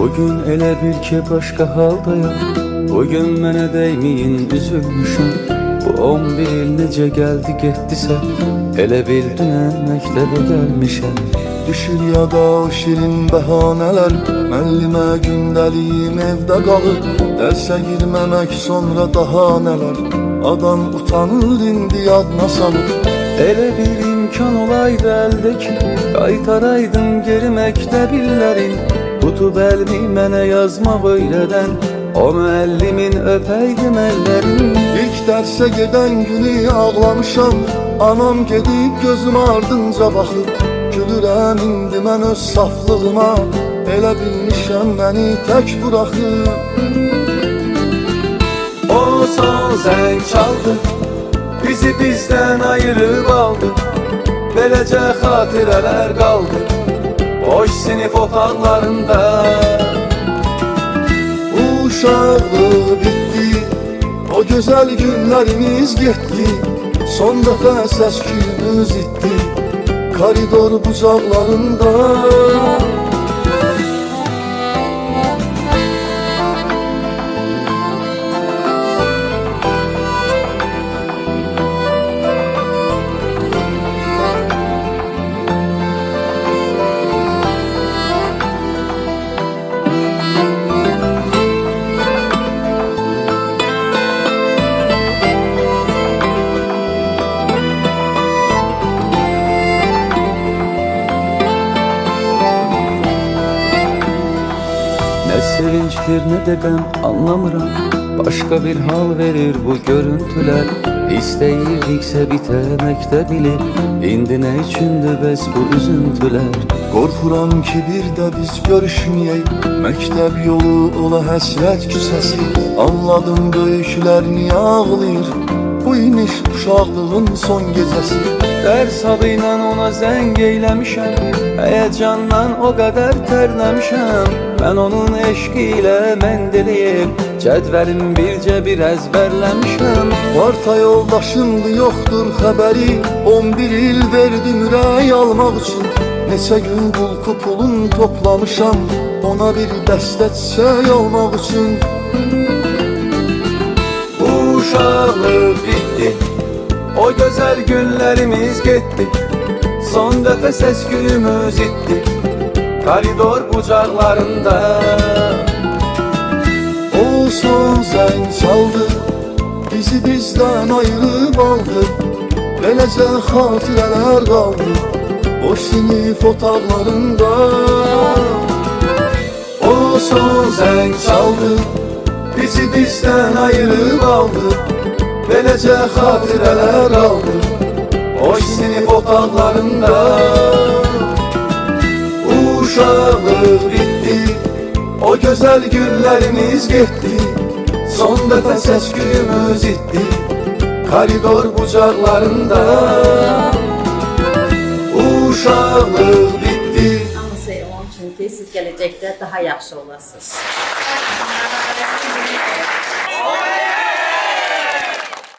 Bugün elə bil ki başqa haldayam. Bugün mənə dəyməyin üzülmüşəm. Bu 11 il necə gəldi getdisə, elə bil dünən məktəbə gəlmişəm. Düşür yada o şirin bəhanələr, müəllimə gündəliyim evdə qalır. Dərsə girməmək sonra daha nələr, adam utanır indi yadına salır. Elə bir imkan olaydı əldəki, qaytaraydım geri məktəb illərin. Tutub əlmi mənə yazmaq öylədən, o müəllimin öpəydim əllərin. İlk dərsə gedən günü ağlamışam, anam gedib gözüm ardınca baxır. Gülürəm indi mən öz saflığıma, elə bilmişəm məni tək buraxır. O son zəng çaldı, bizi bizdən ayırıb aldı. Beləcə xatirələr qaldı boş sinif otaqlarında. Uşaqlığı bitdi, o gözəl günlərimiz getdi. Son dəfə səs-küyümüz itdi koridor bucaqlarında. Nə sevincdir, nə də qəm anlamıram. Başqa bir hal verir bu görüntülər. İstəyirdiksə bitəməkdə bilir, indi nə üçündür bəs bu üzüntülər? Qorxuram ki bir də biz görüşməyək, məktəb yolu ola həsrət küçəsi. Anladım böyüklər niyə ağlayır, bu imiş uşaqlığın son gecəsi. Dərs adı ilə ona zəng eyləmişəm, həyəcandan o qədər tərləmişəm. Mən onun eşqi ilə məndəliyim, cədvəlim bircə bir əzbərləmişəm. Varta yoldaşımdı, yoxdur xəbəri, 11 il verdim ürək almaq üçün. Neçə gün qulku pulun toplamışam, ona bir dəstə çiçək almaq üçün. Uşaqlıq bitdi, o gözəl günlərimiz getdi. Son dəfə səs-küyümüz itdi koridor bucaqlarında. O son zəng çaldı, bizi bizdən ayırıb aldı. Beləcə xatirələr qaldı boş sinif otaqlarında. O son zəng çaldı, bizi bizdən ayırıb aldı. Beləcə xatirələr qaldı boş sinif otaqlarında. Uşaqlıq bitdi, o gözəl günlərimiz getdi. Son dəfə səs-küyümüz itdi koridor bucaqlarında. Uşaqlıq bitdi. Hamısı onun üçün ki, siz gələcəkdə daha yaxşı olasınız.